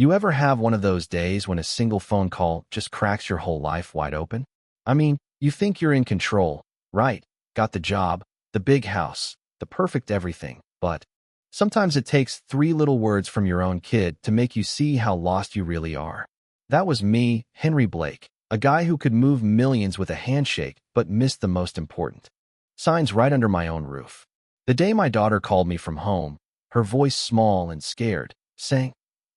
You ever have one of those days when a single phone call just cracks your whole life wide open? I mean, you think you're in control, right? Got the job, the big house, the perfect everything, but sometimes it takes three little words from your own kid to make you see how lost you really are. That was me, Henry Blake, a guy who could move millions with a handshake but missed the most important signs right under my own roof. The day my daughter called me from home, her voice small and scared, saying,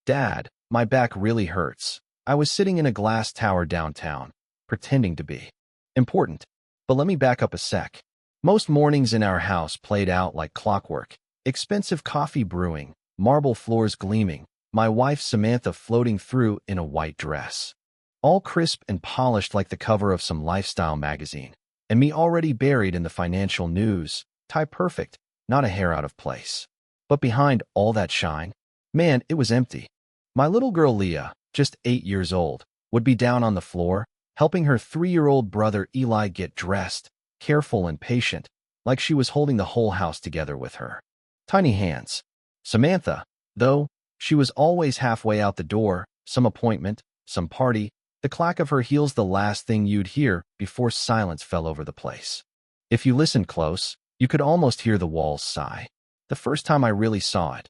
"Dad, my back really hurts." I was sitting in a glass tower downtown, pretending to be important. But let me back up a sec. Most mornings in our house played out like clockwork. Expensive coffee brewing, marble floors gleaming, my wife Samantha floating through in a white dress. All crisp and polished like the cover of some lifestyle magazine. And me already buried in the financial news, tie perfect, not a hair out of place. But behind all that shine, man, it was empty. My little girl Leah, just 8 years old, would be down on the floor, helping her 3-year-old brother Eli get dressed, careful and patient, like she was holding the whole house together with her tiny hands. Samantha, though, she was always halfway out the door, some appointment, some party, the clack of her heels the last thing you'd hear before silence fell over the place. If you listened close, you could almost hear the walls sigh. The first time I really saw it,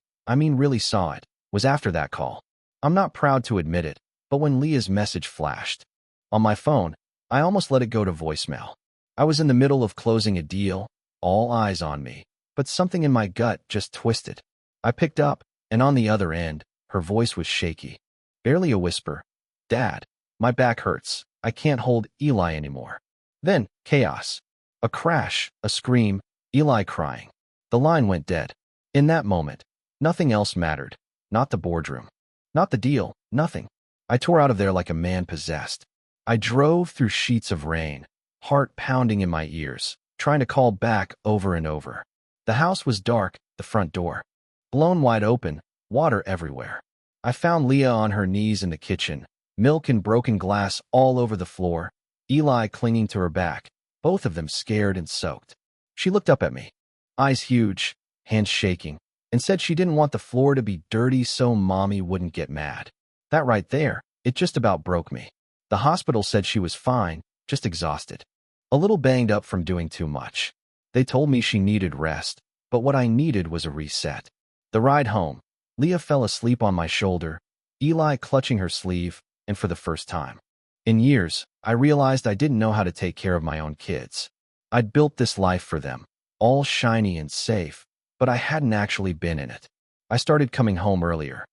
was after that call. I'm not proud to admit it, but when Leah's message flashed on my phone, I almost let it go to voicemail. I was in the middle of closing a deal, all eyes on me, but something in my gut just twisted. I picked up, and on the other end, her voice was shaky. Barely a whisper. "Dad, my back hurts. I can't hold Eli anymore." Then, chaos. A crash, a scream, Eli crying. The line went dead. In that moment, nothing else mattered. Not the boardroom. Not the deal. Nothing. I tore out of there like a man possessed. I drove through sheets of rain, heart pounding in my ears, trying to call back over and over. The house was dark, the front door blown wide open, water everywhere. I found Leah on her knees in the kitchen, milk and broken glass all over the floor, Eli clinging to her back, both of them scared and soaked. She looked up at me, eyes huge, hands shaking, and said she didn't want the floor to be dirty so Mommy wouldn't get mad. That right there, it just about broke me. The hospital said she was fine, just exhausted. A little banged up from doing too much. They told me she needed rest, but what I needed was a reset. The ride home, Leah fell asleep on my shoulder, Eli clutching her sleeve, and for the first time in years, I realized I didn't know how to take care of my own kids. I'd built this life for them, all shiny and safe, but I hadn't actually been in it. I started coming home earlier.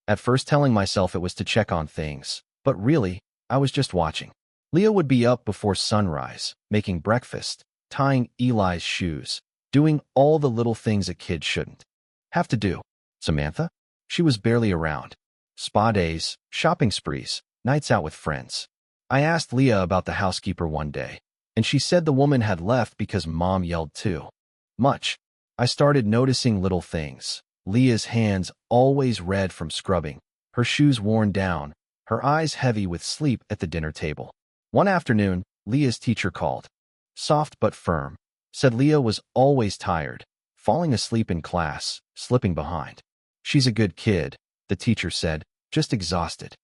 At first telling myself it was to check on things, but really, I was just watching. Leah would be up before sunrise, making breakfast, tying Eli's shoes, doing all the little things a kid shouldn't have to do. Samantha? She was barely around. Spa days, shopping sprees, nights out with friends. I asked Leah about the housekeeper one day, and she said the woman had left because Mom yelled too much. I started noticing little things. Leah's hands always red from scrubbing, her shoes worn down, her eyes heavy with sleep at the dinner table. One afternoon, Leah's teacher called. Soft but firm. Said Leah was always tired, falling asleep in class, slipping behind. "She's a good kid," the teacher said, "just exhausted."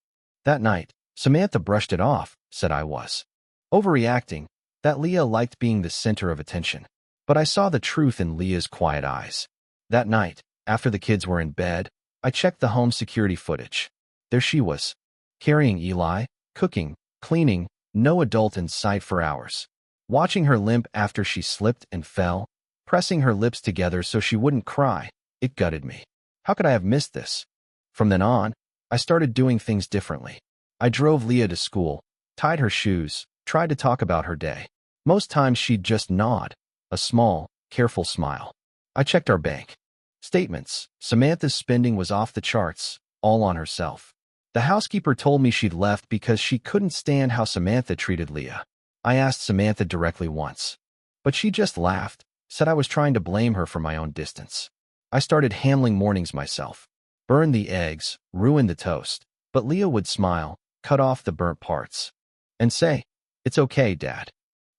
That night, Samantha brushed it off, said I was overreacting, that Leah liked being the center of attention. But I saw the truth in Leah's quiet eyes. That night, after the kids were in bed, I checked the home security footage. There she was, carrying Eli, cooking, cleaning, no adult in sight for hours. Watching her limp after she slipped and fell, pressing her lips together so she wouldn't cry, it gutted me. How could I have missed this? From then on, I started doing things differently. I drove Leah to school, tied her shoes, tried to talk about her day. Most times she'd just nod, a small, careful smile. I checked our bank statements. Samantha's spending was off the charts, all on herself. The housekeeper told me she'd left because she couldn't stand how Samantha treated Leah. I asked Samantha directly once, but she just laughed, said I was trying to blame her for my own distance. I started handling mornings myself. Burn the eggs, ruin the toast, but Leah would smile, cut off the burnt parts, and say, "It's okay, Dad."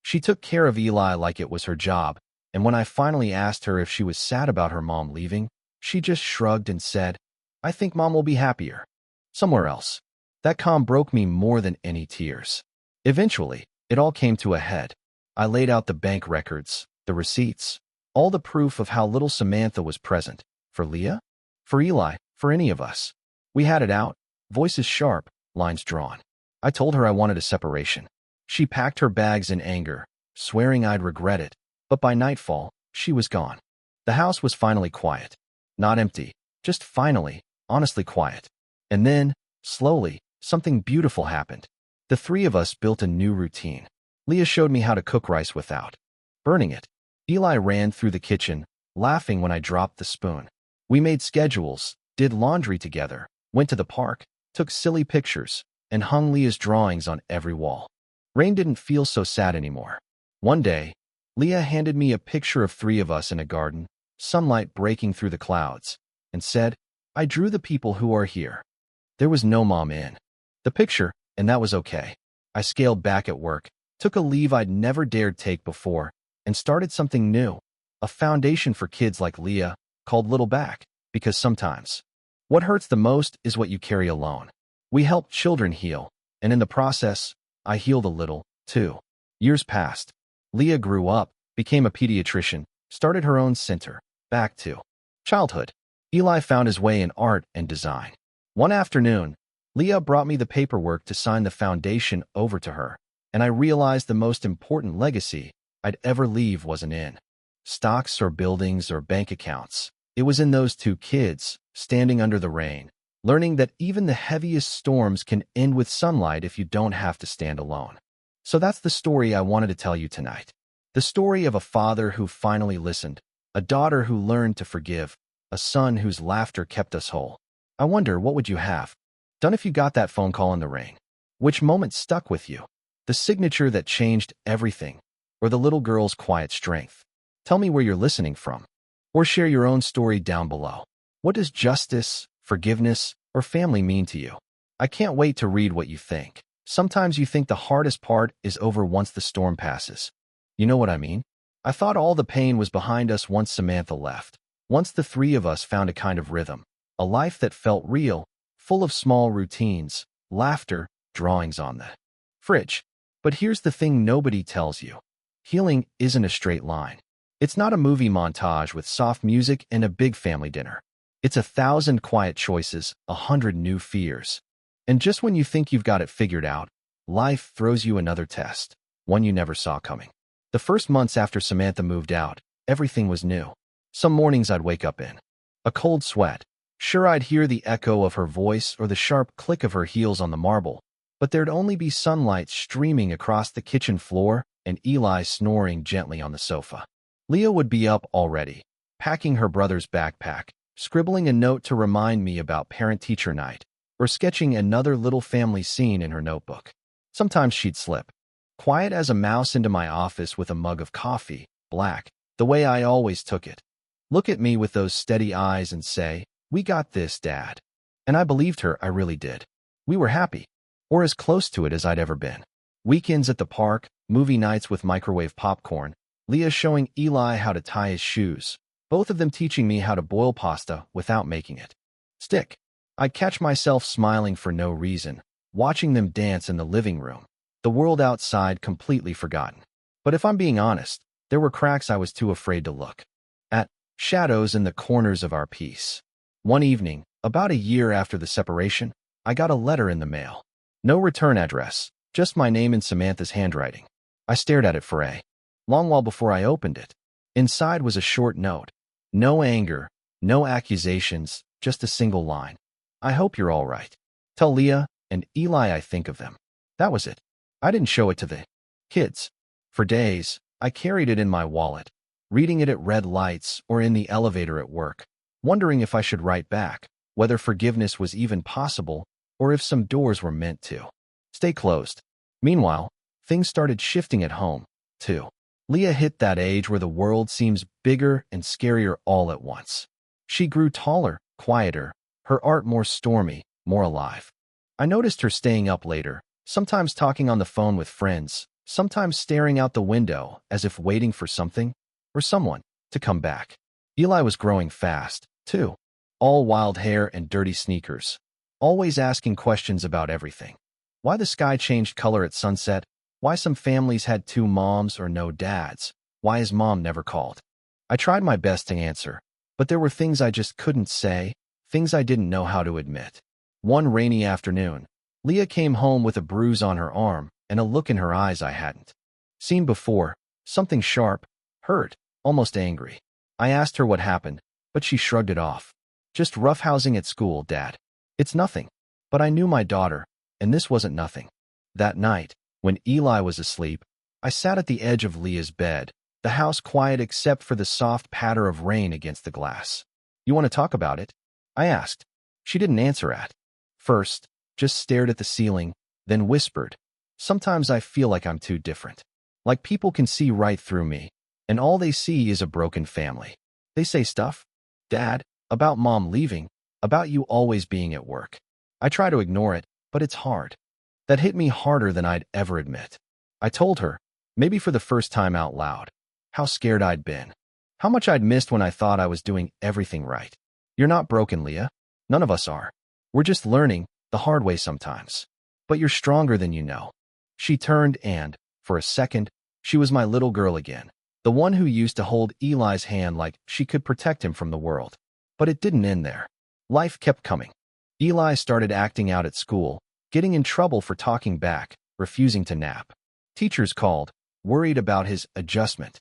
She took care of Eli like it was her job, and when I finally asked her if she was sad about her mom leaving, she just shrugged and said, "I think Mom will be happier." somewhere else. That calm broke me more than any tears. Eventually, it all came to a head. I laid out the bank records, the receipts, all the proof of how little Samantha was present. For Leah? For Eli? For any of us? We had it out, voices sharp, lines drawn. I told her I wanted a separation. She packed her bags in anger, swearing I'd regret it, but by nightfall, she was gone. The house was finally quiet. Not empty, just finally, honestly quiet. And then, slowly, something beautiful happened. The three of us built a new routine. Leah showed me how to cook rice without burning it. Eli ran through the kitchen, laughing when I dropped the spoon. We made schedules, did laundry together, went to the park, took silly pictures, and hung Leah's drawings on every wall. Rain didn't feel so sad anymore. One day, Leah handed me a picture of three of us in a garden, sunlight breaking through the clouds, and said, "I drew the people who are here." There was no mom in the picture, and that was okay. I scaled back at work, took a leave I'd never dared take before, and started something new, a foundation for kids like Leah, called Little Back, because sometimes what hurts the most is what you carry alone. We help children heal, and in the process, I healed a little, too. Years passed. Leah grew up, became a pediatrician, started her own center, back to childhood. Eli found his way in art and design. One afternoon, Leah brought me the paperwork to sign the foundation over to her, and I realized the most important legacy I'd ever leave wasn't in stocks or buildings or bank accounts. It was in those two kids, standing under the rain, learning that even the heaviest storms can end with sunlight if you don't have to stand alone. So that's the story I wanted to tell you tonight. The story of a father who finally listened, a daughter who learned to forgive, a son whose laughter kept us whole. I wonder, what would you have done if you got that phone call in the rain? Which moment stuck with you? The signature that changed everything, or the little girl's quiet strength? Tell me where you're listening from, or share your own story down below. What does justice, forgiveness, or family mean to you? I can't wait to read what you think. Sometimes you think the hardest part is over once the storm passes. You know what I mean? I thought all the pain was behind us once Samantha left. Once the three of us found a kind of rhythm, a life that felt real, full of small routines, laughter, drawings on the fridge. But here's the thing nobody tells you. Healing isn't a straight line. It's not a movie montage with soft music and a big family dinner. It's 1,000 quiet choices, 100 new fears. And just when you think you've got it figured out, life throws you another test, one you never saw coming. The first months after Samantha moved out, everything was new. Some mornings I'd wake up in a cold sweat. Sure, I'd hear the echo of her voice or the sharp click of her heels on the marble, but there'd only be sunlight streaming across the kitchen floor and Eli snoring gently on the sofa. Leah would be up already, packing her brother's backpack, scribbling a note to remind me about parent-teacher night, or sketching another little family scene in her notebook. Sometimes she'd slip, quiet as a mouse, into my office with a mug of coffee, black, the way I always took it. Look at me with those steady eyes and say, "We got this, Dad." And I believed her, I really did. We were happy, or as close to it as I'd ever been. Weekends at the park, movie nights with microwave popcorn, Leah showing Eli how to tie his shoes, both of them teaching me how to boil pasta without making it stick. I'd catch myself smiling for no reason, watching them dance in the living room, the world outside completely forgotten. But if I'm being honest, there were cracks I was too afraid to look at, shadows in the corners of our peace. One evening, about a year after the separation, I got a letter in the mail. No return address, just my name in Samantha's handwriting. I stared at it for a long while before I opened it. Inside was a short note. No anger, no accusations, just a single line. "I hope you're all right. Tell Leah and Eli I think of them." That was it. I didn't show it to the kids. For days, I carried it in my wallet, reading it at red lights or in the elevator at work, wondering if I should write back, whether forgiveness was even possible, or if some doors were meant to stay closed. Meanwhile, things started shifting at home, too. Leah hit that age where the world seems bigger and scarier all at once. She grew taller, quieter, her art more stormy, more alive. I noticed her staying up later, sometimes talking on the phone with friends, sometimes staring out the window as if waiting for something or someone to come back. Eli was growing fast, too. All wild hair and dirty sneakers. always asking questions about everything. Why the sky changed color at sunset, why some families had two moms or no dads, why his mom never called. I tried my best to answer, but there were things I just couldn't say, things I didn't know how to admit. One rainy afternoon, Leah came home with a bruise on her arm and a look in her eyes I hadn't seen before, something sharp, hurt, almost angry. I asked her what happened, but she shrugged it off. Just roughhousing at school, Dad. It's nothing. But I knew my daughter, and this wasn't nothing. That night, when Eli was asleep, I sat at the edge of Leah's bed, the house quiet except for the soft patter of rain against the glass. You want to talk about it? I asked. She didn't answer at first, just stared at the ceiling, then whispered. Sometimes I feel like I'm too different. Like people can see right through me, and all they see is a broken family. They say stuff, Dad, about Mom leaving, about you always being at work. I try to ignore it, but it's hard. That hit me harder than I'd ever admit. I told her, maybe for the first time out loud, how scared I'd been. How much I'd missed when I thought I was doing everything right. You're not broken, Leah. None of us are. We're just learning, the hard way sometimes. But you're stronger than you know. She turned and, for a second, she was my little girl again. The one who used to hold Eli's hand like she could protect him from the world. But it didn't end there. Life kept coming. Eli started acting out at school, getting in trouble for talking back, refusing to nap. Teachers called, worried about his adjustment.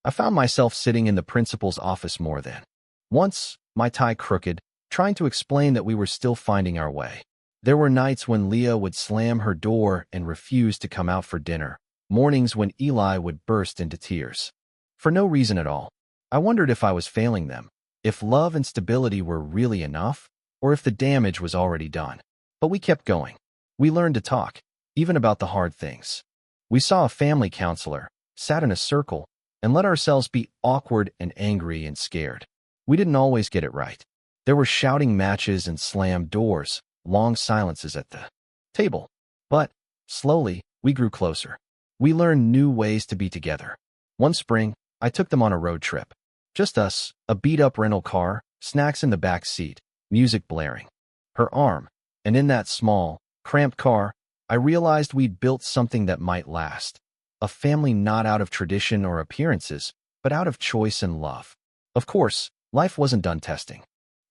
I found myself sitting in the principal's office more than once, my tie crooked, trying to explain that we were still finding our way. There were nights when Leah would slam her door and refuse to come out for dinner, mornings when Eli would burst into tears. For no reason at all. I wondered if I was failing them, if love and stability were really enough, or if the damage was already done. But we kept going. We learned to talk, even about the hard things. We saw a family counselor, sat in a circle, and let ourselves be awkward and angry and scared. We didn't always get it right. There were shouting matches and slammed doors, long silences at the table. But, slowly, we grew closer. We learned new ways to be together. One spring, I took them on a road trip. Just us, a beat-up rental car, snacks in the back seat, music blaring. Her arm, and in that small, cramped car, I realized we'd built something that might last. A family not out of tradition or appearances, but out of choice and love. Of course, life wasn't done testing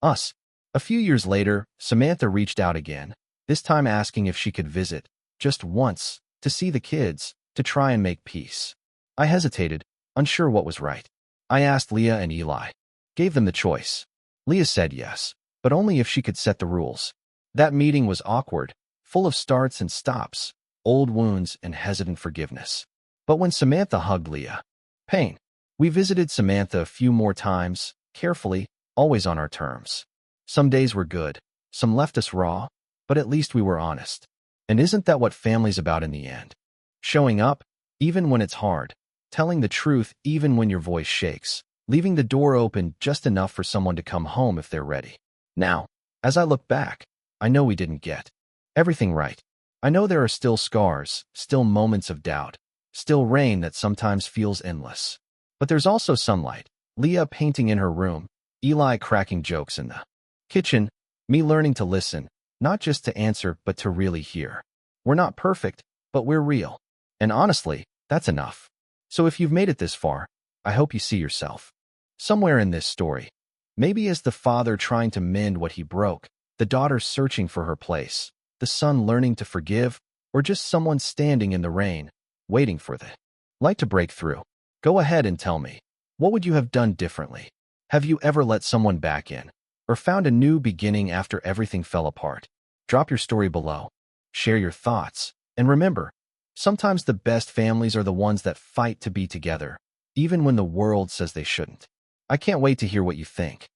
us. A few years later, Samantha reached out again, this time asking if she could visit, just once, to see the kids, to try and make peace. I hesitated, unsure what was right. I asked Leah and Eli. Gave them the choice. Leah said yes, but only if she could set the rules. That meeting was awkward, full of starts and stops, old wounds and hesitant forgiveness. But when Samantha hugged Leah, pain. We visited Samantha a few more times, carefully, always on our terms. Some days were good, some left us raw, but at least we were honest. And isn't that what family's about in the end? Showing up, even when it's hard, telling the truth even when your voice shakes, leaving the door open just enough for someone to come home if they're ready. Now, as I look back, I know we didn't get everything right. I know there are still scars, still moments of doubt, still rain that sometimes feels endless. But there's also sunlight, Leah painting in her room, Eli cracking jokes in the kitchen, me learning to listen, not just to answer but to really hear. We're not perfect, but we're real. And honestly, that's enough. So if you've made it this far, I hope you see yourself somewhere in this story. Maybe as the father trying to mend what he broke, the daughter searching for her place, the son learning to forgive, or just someone standing in the rain, waiting for the light to break through. Go ahead and tell me, what would you have done differently? Have you ever let someone back in, or found a new beginning after everything fell apart? Drop your story below. Share your thoughts. And remember, sometimes the best families are the ones that fight to be together, even when the world says they shouldn't. I can't wait to hear what you think.